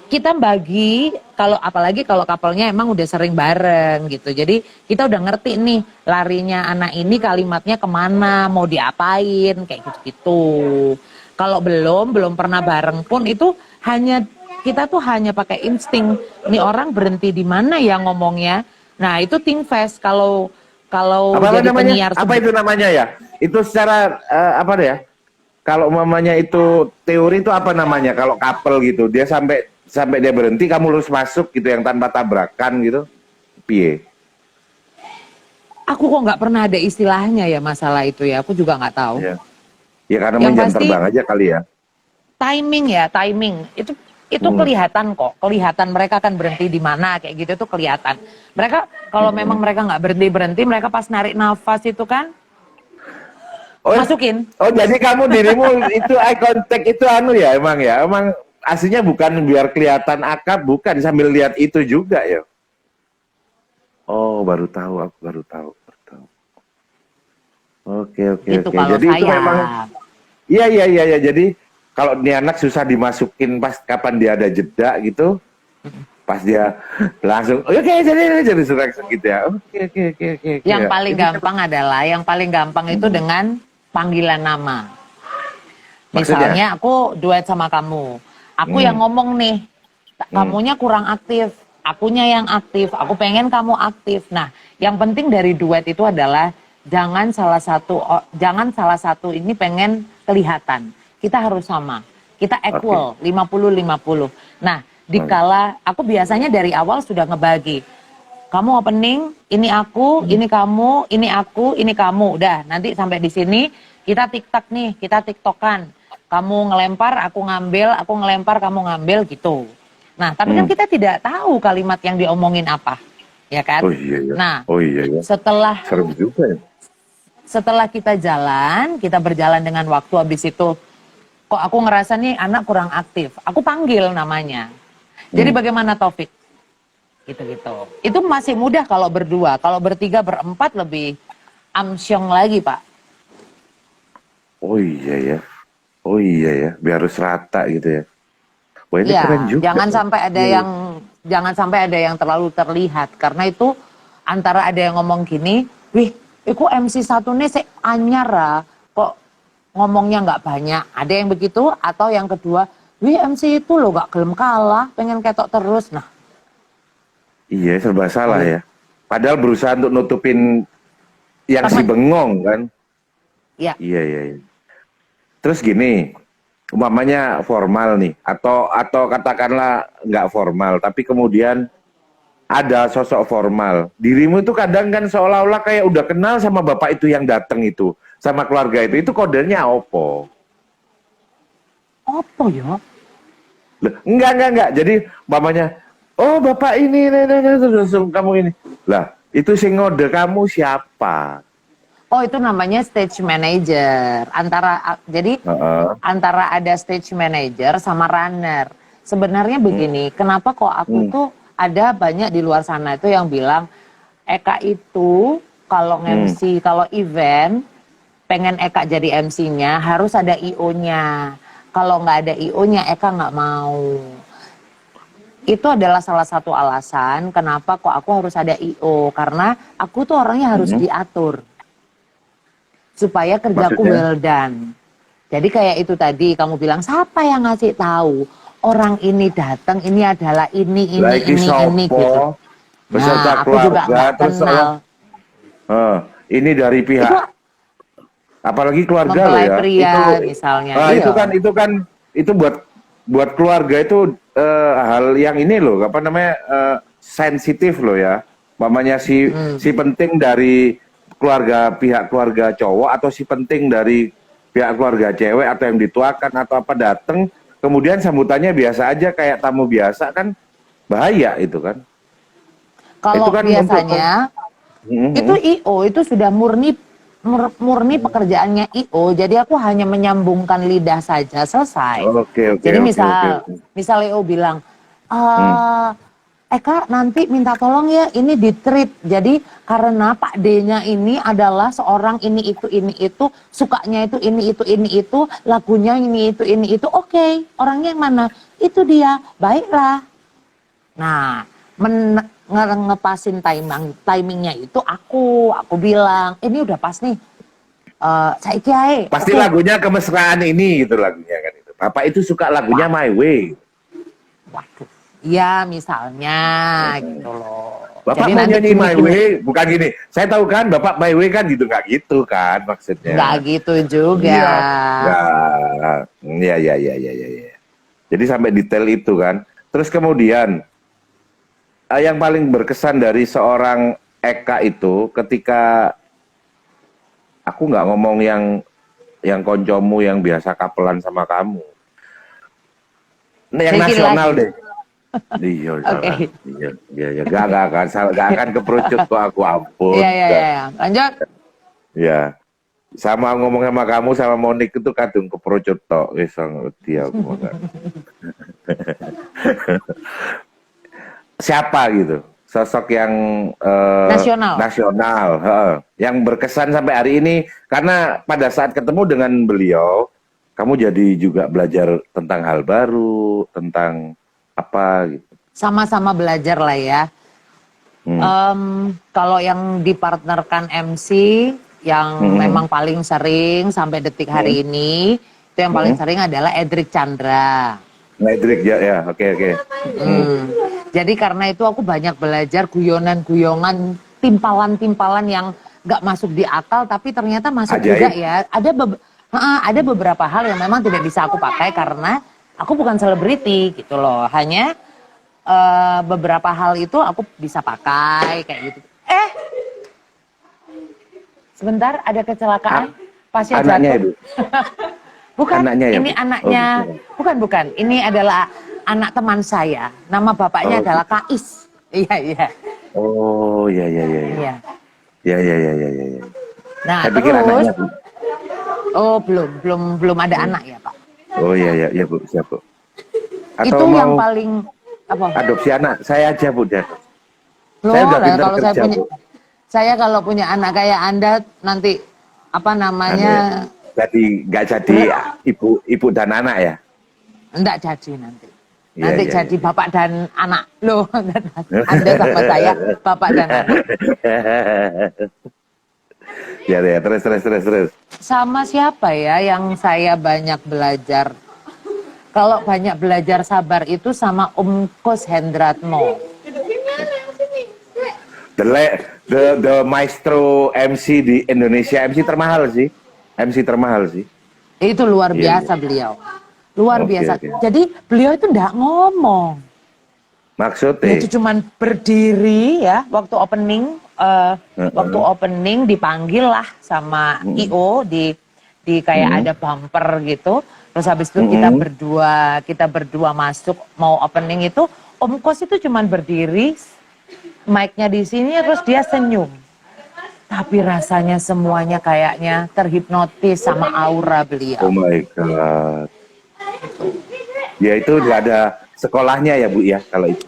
Kita bagi, apalagi kalau couple-nya emang udah sering bareng gitu. Jadi kita udah ngerti nih larinya anak ini kalimatnya kemana, mau diapain, kayak gitu-gitu. Kalau belum pernah bareng pun itu kita tuh hanya pakai insting. Nih orang berhenti di mana ya ngomongnya. Nah itu think fast kalau jadi penyiar. Apa itu namanya ya? Itu secara apa deh ya? Kalau mamanya itu teori itu apa namanya? Kalau couple gitu, dia sampai dia berhenti, kamu harus masuk gitu yang tanpa tabrakan gitu. Piye? Aku kok nggak pernah ada istilahnya ya masalah itu ya. Aku juga nggak tahu. Ya karena yang jam pasti, terbang aja kali ya. Timing itu kelihatan kok. Kelihatan mereka akan berhenti di mana kayak gitu tuh kelihatan. Mereka kalau memang mereka nggak berhenti, mereka pas narik nafas itu kan masukin. Oh jadi dirimu itu eye contact itu ya emang ya. Emang aslinya bukan biar kelihatan akrab, bukan, sambil lihat itu juga ya. Oh, baru tahu. Oke. Itu kalau Jadi saya. itu memang iya. Jadi kalau ini anak susah dimasukin pas kapan dia ada jeda gitu, pas dia langsung oke jadi serak gitu ya. Oke. Yang Ya. paling Ini gampang adalah, yang paling gampang itu dengan panggilan nama. maksudnya? Misalnya aku duet sama kamu, aku yang ngomong nih, kamunya kurang aktif, akunya yang aktif, aku pengen kamu aktif. Nah, yang penting dari duet itu adalah jangan salah satu ini pengen kelihatan. Kita harus sama, kita equal, 50-50. Nah, dikala aku biasanya dari awal sudah ngebagi. Kamu opening, ini aku, ini kamu, ini aku, ini kamu. Udah, nanti sampai di sini kita tiktok nih, kita tiktokan. Kamu ngelempar, aku ngambil, aku ngelempar, kamu ngambil gitu. Nah, tapi kan kita tidak tahu kalimat yang diomongin apa, ya kan? Oh iya ya. Nah, Oh iya ya. setelah Serem juga ya. kita jalan, kita berjalan dengan waktu, habis itu kok aku ngerasa nih anak kurang aktif. Aku panggil namanya. Jadi bagaimana Taufik? Gitu-gitu. Itu masih mudah kalau berdua. Kalau bertiga, berempat lebih amsyong lagi, Pak. Oh iya ya. Oh iya ya. Biar harus rata gitu ya. Wah ini Ya, keren juga. jangan sampai ada yang terlalu terlihat, karena itu antara ada yang ngomong gini, wih, iku MC satu nih se anyar kok ngomongnya nggak banyak. Ada yang begitu, atau yang kedua, wih MC itu lo gak gelem kalah, pengen ketok terus. Nah, Iya serba salah ya. Padahal berusaha untuk nutupin yang si temen, bengong kan. ya, Iya. Terus gini, umpamanya formal nih, atau katakanlah nggak formal, tapi kemudian ada sosok formal. Dirimu itu kadang kan seolah-olah kayak udah kenal sama bapak itu yang datang itu, sama keluarga itu. Itu kodenya opo? apa ya? Loh, enggak. Jadi umpamanya, oh bapak ini, terus kamu ini. Lah, itu sing ngode kamu siapa? Oh, itu namanya stage manager. Jadi Heeh. antara ada stage manager sama runner. Sebenarnya begini, kenapa kok aku tuh ada banyak di luar sana itu yang bilang Eka itu kalau MC, kalau event pengen Eka jadi MC-nya harus ada IO-nya. Kalau nggak ada IO-nya Eka nggak mau. Itu adalah salah satu alasan kenapa kok aku harus ada IO, karena aku tuh orangnya harus diatur supaya kerjaku Maksudnya? well done. Jadi kayak itu tadi kamu bilang, siapa yang ngasih tahu orang ini datang, ini adalah ini Lagi sopo, gitu. beserta Nah, aku juga keluarga, nggak terus kenal. ini dari pihak, Itu apalagi keluarga loh mempelai ya. pria Itu, misalnya, itu buat keluarga itu hal yang ini loh, apa namanya sensitif loh ya. Mamanya si penting dari pihak keluarga cowok atau si penting dari pihak keluarga cewek atau yang dituakan atau apa datang, kemudian sambutannya biasa aja kayak tamu biasa kan bahaya itu kan. Kalau Itu kan biasanya itu IO itu sudah murni pekerjaannya IO, jadi aku hanya menyambungkan lidah saja, selesai. Oke. Jadi misal IO bilang, Eka nanti minta tolong ya ini di treat. Jadi karena Pak D-nya ini adalah seorang ini itu, sukanya itu ini itu, lagunya ini itu. Oke, orangnya yang mana? Itu dia. Baiklah. Nah, ngepasin timingnya itu aku bilang, ini udah pas nih. Saya kiai. pasti lagunya kemesraan ini gitu lagunya kan itu. Bapak itu suka lagunya My Way. Waduh. Ya misalnya gitu loh. Bapak Jadi mau nanti nyanyi My gini-gini. Way, bukan gini. Saya tahu kan Bapak My Way kan gitu, nggak gitu kan maksudnya. Nggak gitu juga. Iya, iya. Jadi sampai detail itu kan. Terus kemudian yang paling berkesan dari seorang Eka itu ketika aku nggak ngomong yang koncomu yang biasa kapelan sama kamu. Nah, yang Sedikit nasional lagi. deh. Iya, salah. Oke. Iya. Gak akan keperucut kok aku ampun. Iya. Lanjut. Ya. Sama ngomong sama kamu sama Monik itu kadung keperucut tok wis ngerti aku mangga. Siapa gitu? Sosok yang nasional, yang berkesan sampai hari ini karena pada saat ketemu dengan beliau kamu jadi juga belajar tentang hal baru, tentang apa gitu. Sama-sama belajar lah ya. Kalau yang dipartnerkan MC, yang memang paling sering sampai detik hari ini, itu yang paling sering adalah Edric Chandra. Edric ya, oke. Jadi karena itu aku banyak belajar guyonan-guyonan, timpalan-timpalan yang nggak masuk di akal, tapi ternyata masuk Ajaib. juga ya. Ada beberapa hal yang memang tidak bisa aku pakai karena aku bukan selebriti gitu loh. Hanya beberapa hal itu aku bisa pakai kayak gitu. Sebentar, ada kecelakaan. Pasien Anaknya jatuh. Ibu. Bukan, Anaknya ya, ini Bu? anaknya, bukan. Ini adalah anak teman saya. Nama bapaknya adalah Kais. Iya. Oh, iya. Iya. Ya. Nah, Saya pikir anaknya, Bu. oh belum ada anak ya Pak. Oh iya, Bu, siap, Bu. Itu yang paling apa? Adopsi anak, saya aja, Bu, dan. Loh, Saya udah lah, pintar kalau kerja, Bu. saya kalau punya anak kayak Anda nanti apa namanya? Jadi nggak jadi ibu dan anak ya? Enggak jadi nanti. Iya, Nanti iya, jadi bapak dan anak. Loh, Anda sama saya bapak dan anak. Ya, terus. Sama siapa ya yang saya banyak belajar? Kalau banyak belajar sabar itu sama Om Kus Hendratmo. The maestro MC di Indonesia, MC termahal sih. Itu luar Iya, biasa beliau. Luar Oke, biasa. oke. Jadi beliau itu enggak ngomong. Maksudnya? Dia itu cuman berdiri ya waktu opening dipanggil lah sama IO di kayak ada bumper gitu. Terus habis itu kita berdua masuk mau opening itu Om Kos itu cuman berdiri, mic-nya di sini terus dia senyum. Tapi rasanya semuanya kayaknya terhipnotis sama aura beliau. Oh my God. Ya itu nggak ada sekolahnya ya Bu ya kalau itu.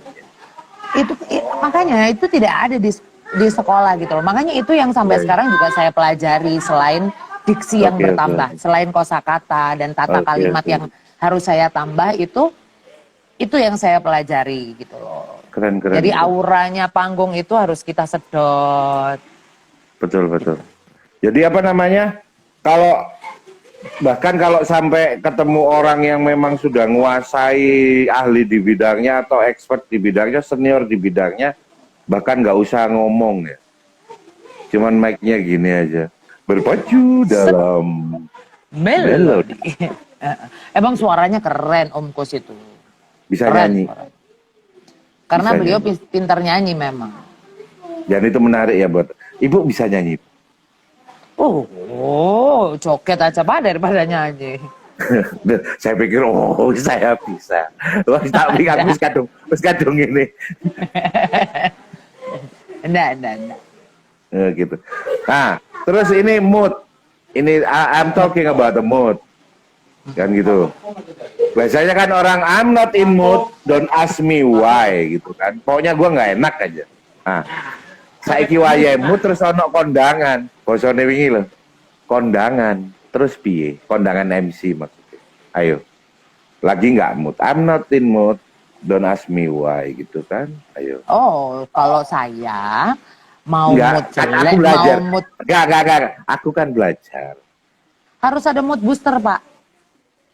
Makanya itu tidak ada di sekolah gitu loh. Makanya itu yang sampai sekarang juga saya pelajari selain diksi yang bertambah, selain kosakata dan tata kalimat yang harus saya tambah itu yang saya pelajari gitu loh. Keren. Jadi auranya panggung itu harus kita sedot. Betul. Jadi apa namanya? Bahkan kalau sampai ketemu orang yang memang sudah menguasai ahli di bidangnya atau expert di bidangnya, senior di bidangnya, bahkan nggak usah ngomong ya. Cuman mic-nya gini aja. Berpacu dalam melodi. Emang suaranya keren Om Kos itu. Bisa keren, nyanyi. Keren. Karena Bisa beliau nyanyi. pintar nyanyi memang. Dan itu menarik ya buat Ibu bisa nyanyi. Joget aja Pak daripada nyanyi. Saya pikir saya bisa. Wah, tapi aku wis kadung ini. Enggak. Gitu. Nah, terus ini mood. Ini I'm talking about the mood. Kan gitu. Biasanya kan orang I'm not in mood, don't ask me why gitu kan. Pokoknya gue nggak enak aja. Nah, saiki wayahe mood terus ono kondangan. Bosone wingi lho. Kondangan. Terus piye? Kondangan MC maksudnya. Ayo. Lagi nggak mood. I'm not in mood, don't ask me why gitu kan. Ayo. Oh, kalau saya mau mood jelek, aku belajar. mau mood Enggak. Aku kan belajar. harus ada mood booster, Pak.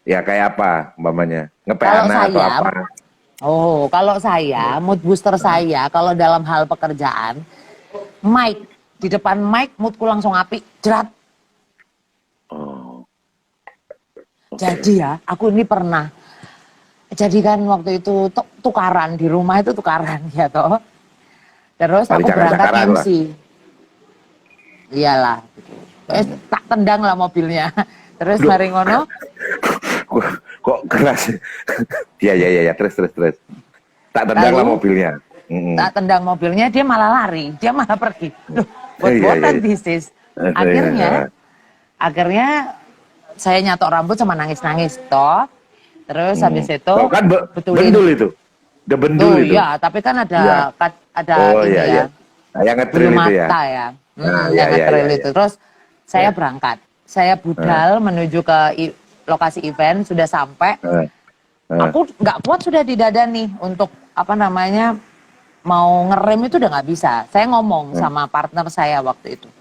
Ya kayak apa umpamanya? Kalau Ngepeana atau saya, apa? kalau saya mood booster saya kalau dalam hal pekerjaan, mic di depan mic moodku langsung api, jerat. Oh. Jadi ya, aku ini pernah. Jadi kan waktu itu tukaran di rumah itu tukaran ya toh. Terus aku berangkat MC. Iyalah. Tak tendang lah mobilnya. Terus mari ngono. Kok keras? Ya, terus. Tak tendang lah mobilnya. Tak tendang mobilnya, dia malah lari, dia malah pergi. Loh, buat-buatan bisnis. Akhirnya saya nyatok rambut sama nangis-nangis toh. Terus habis itu kan bendul itu. The bendul itu. Iya, tapi kan ada ini ya. Nah, yang ngetril itu ya. Mata ya. Yang ngetril itu. Terus saya berangkat. Saya budal menuju ke lokasi event, sudah sampai. Aku nggak kuat sudah di dada nih untuk apa namanya mau ngerem itu udah nggak bisa. Saya ngomong sama partner saya waktu itu.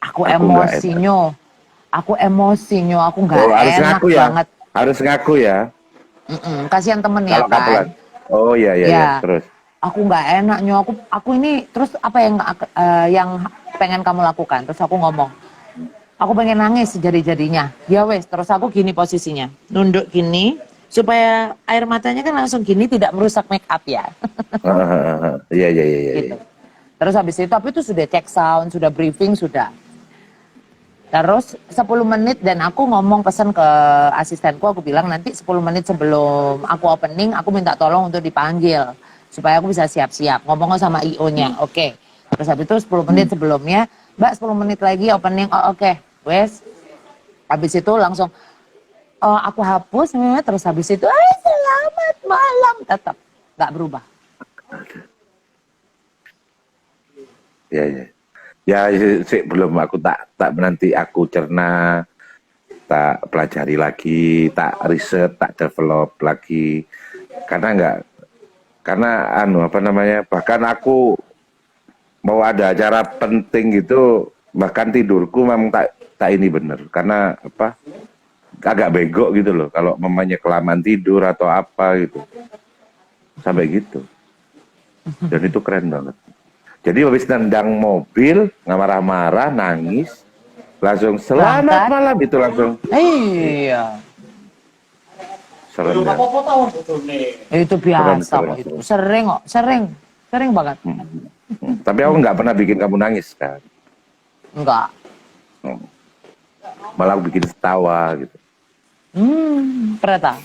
Aku nggak enak. emosinya, aku nggak Harus enak ngaku ya. banget. Harus ngaku ya. Kasihan temennya Kalau kan. kapelan. Oh iya. Ya, Terus. aku nggak enaknya. Aku ini terus apa yang pengen kamu lakukan? Terus aku ngomong, aku pengen nangis sejadi-jadinya. Ya wes, terus aku gini posisinya, nunduk gini supaya air matanya kan langsung gini tidak merusak make up ya. Iya. Gitu. Terus habis itu, tapi itu sudah check sound, sudah briefing, sudah. Terus 10 menit dan aku ngomong pesan ke asistenku, aku bilang nanti 10 menit sebelum aku opening, aku minta tolong untuk dipanggil. Supaya aku bisa siap-siap, ngomong sama IO-nya, oke. Terus habis itu 10 menit sebelumnya, Mbak 10 menit lagi opening, oh oke. Wes, habis itu langsung, aku hapus, terus habis itu, selamat malam, tetap, gak berubah. Ya. Ya sih belum aku tak nanti aku cerna, tak pelajari lagi, tak riset, tak develop lagi. Karena apa namanya? Bahkan aku mau ada acara penting gitu, bahkan tidurku memang tak ini bener. Karena apa? Agak bego gitu loh kalau mamanya kelamaan tidur atau apa gitu. Sampai gitu. Dan itu keren banget. Jadi habis nendang mobil, nggak marah-marah, nangis, langsung selamat Berangkat. malam itu langsung. Iya. Serem. Itu biasa kok itu. Sering banget. Tapi aku nggak pernah bikin kamu nangis kan. Enggak. Malah aku bikin ketawa gitu. Ternyata.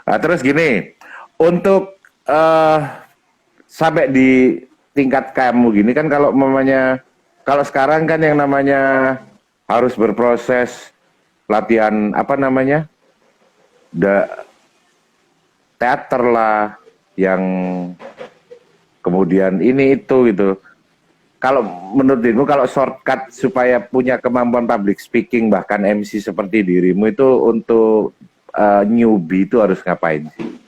Nah, terus gini, untuk sampai di tingkat kamu gini kan kalau sekarang kan yang namanya harus berproses latihan apa namanya teater lah yang kemudian ini itu gitu. Kalau menurut dirimu kalau shortcut supaya punya kemampuan public speaking bahkan MC seperti dirimu itu untuk newbie itu harus ngapain sih?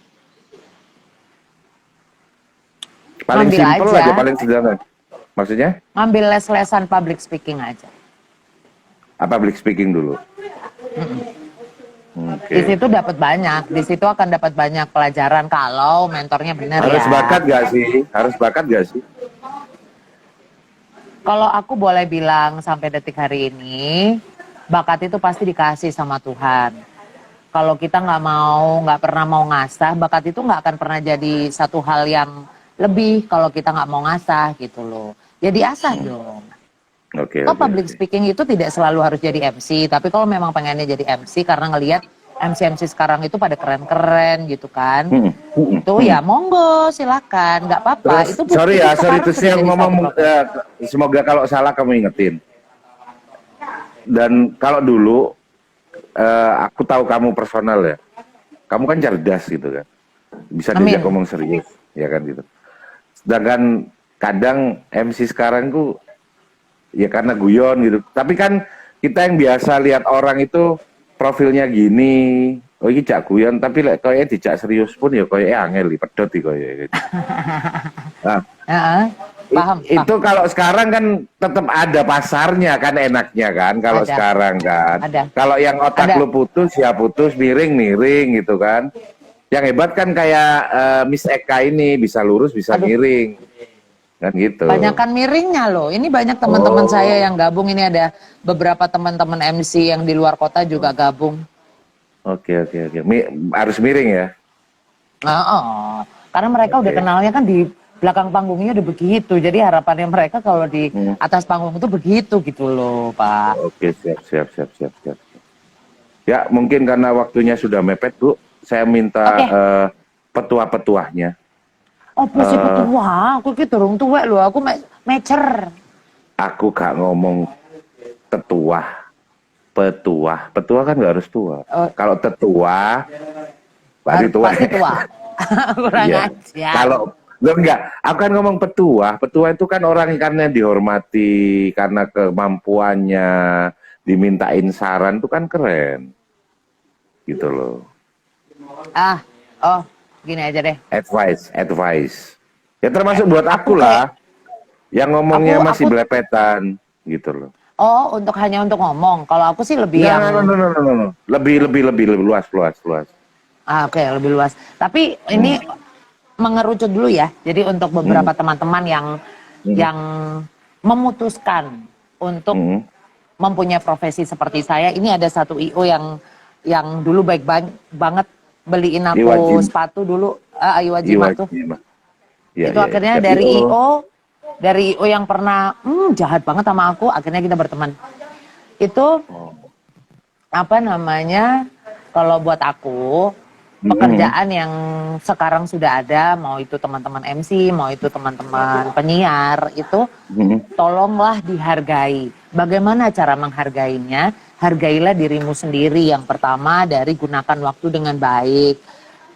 Paling simpel aja, paling sederhana. Maksudnya? Ngambil les-lesan public speaking aja. Public speaking dulu. Di situ dapat banyak, di situ akan dapat banyak pelajaran kalau mentornya benar Harus ya. bakat gak sih? Harus bakat gak sih? Kalau aku boleh bilang sampai detik hari ini, bakat itu pasti dikasih sama Tuhan. Kalau kita nggak pernah mau ngasah, bakat itu nggak akan pernah jadi satu hal yang lebih kalau kita nggak mau ngasah gitu loh. Jadi asah dong. Public speaking itu tidak selalu harus jadi MC, tapi kalau memang pengennya jadi MC karena ngelihat MC sekarang itu pada keren-keren gitu kan, itu ya monggo silakan, nggak apa-apa. Itu sorry terus yang ngomong, semoga kalau salah kamu ingetin. Dan kalau dulu aku tahu kamu personal ya, kamu kan cerdas gitu kan, bisa diajak ngomong serius, ya kan gitu. Sedangkan kadang MC sekarang tuh ya karena guyon gitu. Tapi kan kita yang biasa lihat orang itu profilnya gini, oh ini cak guyon, tapi kayaknya dijak serius pun ya kayaknya angel, pedot gitu. Nah, paham. Itu kalau sekarang kan tetap ada pasarnya kan enaknya kan kalau sekarang kan. Kalau yang otak lu putus ya putus, miring gitu kan. Yang hebat kan kayak Miss Eka ini bisa lurus bisa miring kan gitu. Banyakan miringnya loh. Ini banyak teman-teman saya yang gabung. Ini ada beberapa teman-teman MC yang di luar kota juga gabung. Oke. Harus miring ya. Karena mereka udah kenalnya kan di belakang panggungnya udah begitu. Jadi harapannya mereka kalau di atas panggung itu begitu gitu loh, Pak. Oke, siap. Ya mungkin karena waktunya sudah mepet Bu. Saya minta petua-petuahnya. Si petua, aku gitu dong tuwek loh, aku mecer. Aku gak ngomong petua kan gak harus tua. Kalau tetua, pasti tua. Kurang aja. Kalau enggak, aku kan ngomong petua itu kan orang karena dihormati, karena kemampuannya, dimintain saran itu kan keren. gitu loh. Ah, oh, gini aja deh. Advice. Ya termasuk buat Aku aku kayak lah, yang ngomongnya masih aku belepetan, gitu loh. oh, hanya untuk ngomong. Kalau aku sih lebih Enggak, yang no. Lebih luas. oke, lebih luas. Tapi Hmm. ini mengerucut dulu ya. Jadi untuk Hmm. beberapa teman-teman yang Hmm. yang memutuskan untuk Hmm. mempunyai profesi seperti saya, ini ada satu IO yang dulu banget beliin aku Iwajim, sepatu dulu, Iwajima tuh. Iwajim. Ya, Itu ya, ya. akhirnya Siap IO. dari IO yang pernah jahat banget sama aku, akhirnya kita berteman. Itu Oh. apa namanya, kalau buat aku Hmm. pekerjaan yang sekarang sudah ada, mau itu teman-teman MC, mau itu teman-teman penyiar, itu Hmm. tolonglah dihargai. Bagaimana cara menghargainya? Hargailah dirimu sendiri. Yang pertama dari gunakan waktu dengan baik. Hmm.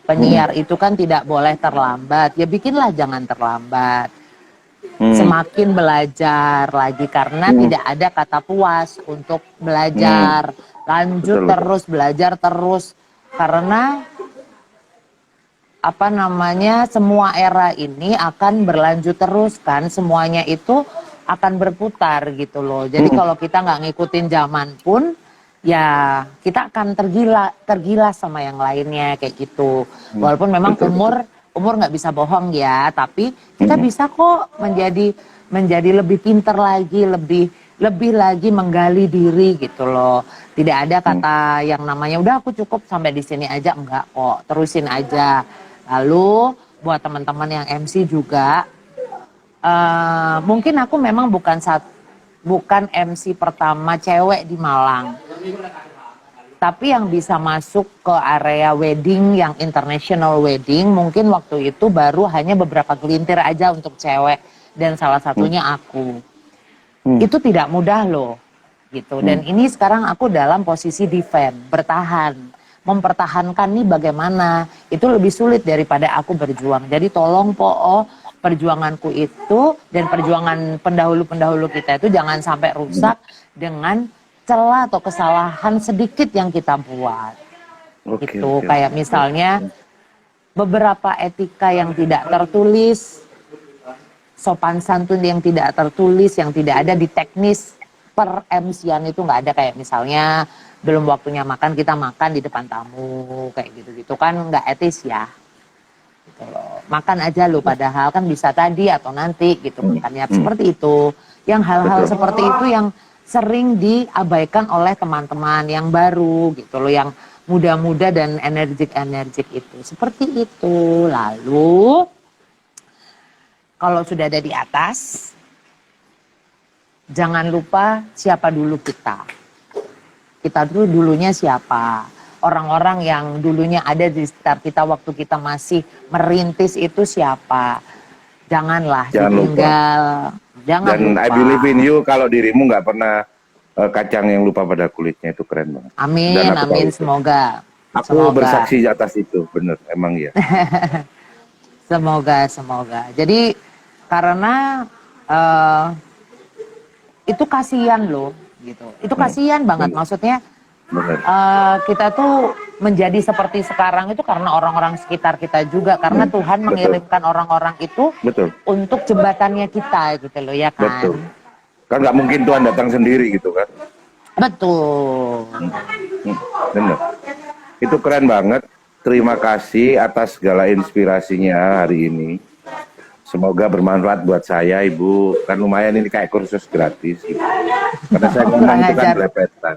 Penyiar itu kan tidak boleh terlambat, ya bikinlah jangan terlambat. Hmm. Semakin belajar lagi karena Hmm. tidak ada kata puas untuk Hmm. belajar. Lanjut Betul. terus, belajar terus. Karena apa namanya, semua era ini akan berlanjut terus kan, semuanya itu akan berputar gitu loh. Jadi Hmm. kalau kita nggak ngikutin zaman pun, ya kita akan tergilas sama yang lainnya kayak gitu. Hmm. Walaupun memang Betul. umur nggak bisa bohong ya, tapi kita Hmm. bisa kok menjadi lebih pinter lagi, lebih lagi menggali diri gitu loh. Tidak ada Hmm. kata yang namanya udah aku cukup sampai di sini aja, enggak kok, terusin aja. Lalu buat teman-teman yang MC juga, mungkin aku memang bukan MC pertama cewek di Malang, tapi yang bisa masuk ke area wedding yang international wedding mungkin waktu itu baru hanya beberapa gelintir aja untuk cewek dan salah Hmm. satunya aku. Hmm. Itu tidak mudah loh gitu. Hmm. Dan ini sekarang aku dalam posisi defend, bertahan, mempertahankan nih bagaimana. Itu lebih sulit daripada aku berjuang. Jadi tolong perjuanganku itu dan perjuangan pendahulu-pendahulu kita itu jangan sampai Hmm. rusak dengan celah atau kesalahan sedikit yang kita buat. Oke, Gitu. oke, Kayak oke. misalnya beberapa etika yang tidak tertulis, sopan santun yang tidak tertulis, yang tidak ada di teknis per MC-an itu nggak ada. Kayak misalnya belum waktunya makan, kita makan di depan tamu, kayak gitu-gitu kan nggak etis ya. Gitu loh. Makan aja lo, padahal kan bisa tadi atau nanti gitu Hmm. makannya. Hmm. Seperti itu. Yang hal-hal Betul. seperti itu yang sering diabaikan oleh teman-teman yang baru gitu loh, yang muda-muda dan energik-energik itu. Seperti itu. Lalu kalau sudah ada di atas, jangan lupa siapa dulu kita. Kita dulunya siapa. Orang-orang yang dulunya ada di sekitar kita waktu kita masih merintis itu siapa. Janganlah Jangan lupa. ditinggal. Jangan Dan I lupa. believe in you, kalau dirimu nggak pernah kacang yang lupa pada kulitnya, itu keren banget. Dan Amin, aku tahu amin. itu. Semoga. Aku Semoga. bersaksi atas itu, bener, emang ya. Semoga. Jadi karena eh, itu kasihan loh gitu. Itu Hmm. kasihan banget. Bener, Maksudnya bener. kita tuh menjadi seperti sekarang itu karena orang-orang sekitar kita juga, karena Hmm. Tuhan Betul, mengirimkan orang-orang itu betul, untuk jembatannya kita gitu loh ya kan. betul. Kan nggak mungkin Tuhan datang sendiri gitu kan. Betul. Hmm. Hmm. Bener. Itu keren banget. Terima kasih atas segala inspirasinya hari ini. Semoga bermanfaat buat saya, Ibu. Kan lumayan ini kayak kursus gratis gitu. Karena saya ngomong Kurang itu kan ajar. belepetan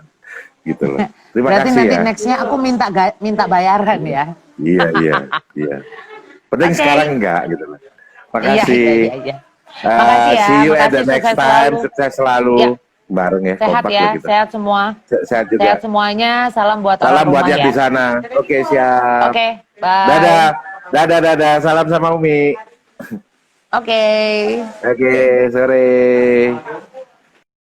gitu loh. Terima Berarti kasih nanti ya. nextnya aku minta bayaran ya. Iya, iya, iya. Penting Oke. sekarang enggak gitu loh. Iya. Makasih. Makasih ya, See you at the makasih, next sukses time. selalu. Sukses Ya, selalu. Bareng ya, sehat kompak loh ya, kita. sehat semua. Sehat Sehat juga. semuanya, salam buat orang Salam buat rumah yang ya. di sana. Oke, siap. Oke, bye. Dadah. Dadah. Salam sama Umi. Oke. Oke, sore.